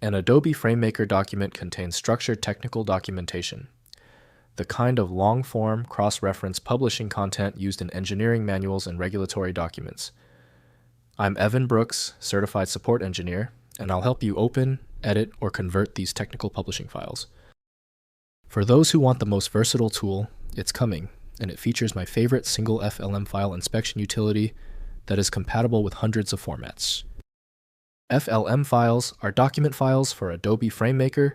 An Adobe FrameMaker document contains structured technical documentation, the kind of long-form, cross-reference publishing content used in engineering manuals and regulatory documents. I'm Evan Brooks, Certified Support Engineer, and I'll help you open, edit, or convert these technical publishing files. For those who want the most versatile tool, it's coming, and it features my favorite single FLM file inspection utility that is compatible with hundreds of formats. FLM files are document files for Adobe FrameMaker,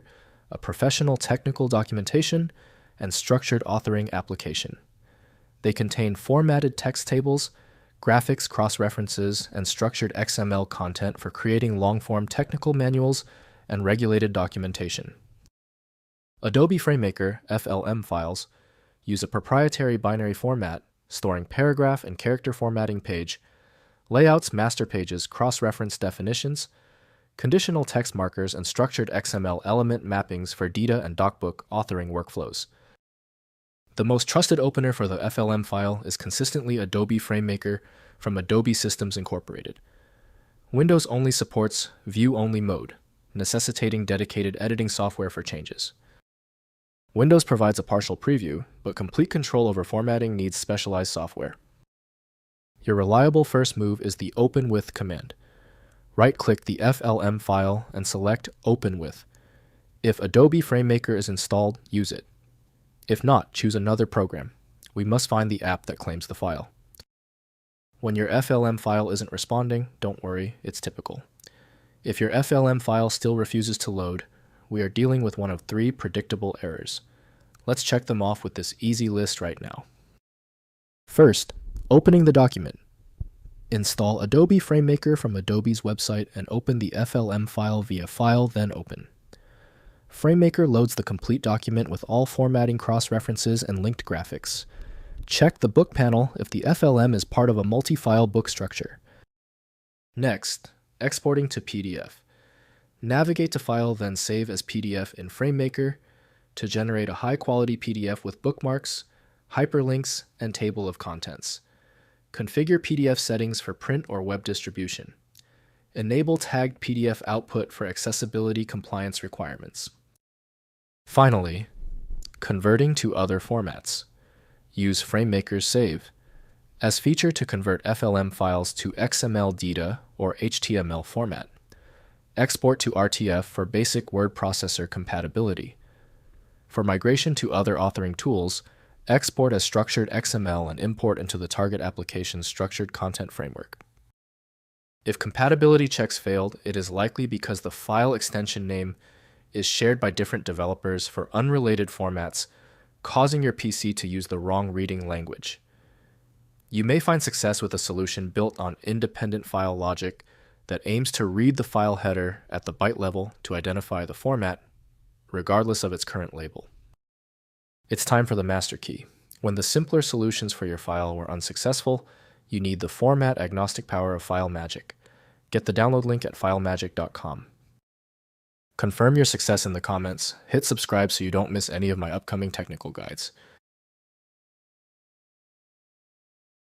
a professional technical documentation, and structured authoring application. They contain formatted text tables, graphics, cross-references, and structured XML content for creating long-form technical manuals and regulated documentation. Adobe FrameMaker FLM files use a proprietary binary format storing paragraph and character formatting page, layouts, master pages, cross-reference definitions, conditional text markers, and structured XML element mappings for DITA and DocBook authoring workflows. The most trusted opener for the FLM file is consistently Adobe FrameMaker from Adobe Systems Incorporated. Windows only supports view-only mode, necessitating dedicated editing software for changes. Windows provides a partial preview, but complete control over formatting needs specialized software. Your reliable first move is the Open With command. Right-click the FLM file and select Open With. If Adobe FrameMaker is installed, use it. If not, choose another program. We must find the app that claims the file. When your FLM file isn't responding, don't worry, it's typical. If your FLM file still refuses to load, we are dealing with one of 3 predictable errors. Let's check them off with this easy list right now. First, opening the document. Install Adobe FrameMaker from Adobe's website and open the FLM file via File, then Open. FrameMaker loads the complete document with all formatting, cross-references, and linked graphics. Check the book panel if the FLM is part of a multi-file book structure. Next, exporting to PDF. Navigate to File, then Save as PDF in FrameMaker to generate a high-quality PDF with bookmarks, hyperlinks, and table of contents. Configure PDF settings for print or web distribution. Enable tagged PDF output for accessibility compliance requirements. Finally, converting to other formats. Use FrameMaker's Save as feature to convert FLM files to XML DITA or HTML format. Export to RTF for basic word processor compatibility. For migration to other authoring tools, export as structured XML and import into the target application's structured content framework. If compatibility checks failed, it is likely because the file extension name is shared by different developers for unrelated formats, causing your PC to use the wrong reading language. You may find success with a solution built on independent file logic that aims to read the file header at the byte level to identify the format, regardless of its current label. It's time for the master key. When the simpler solutions for your file were unsuccessful, you need the format-agnostic power of FileMagick. Get the download link at filemagick.com. Confirm your success in the comments, hit subscribe so you don't miss any of my upcoming technical guides.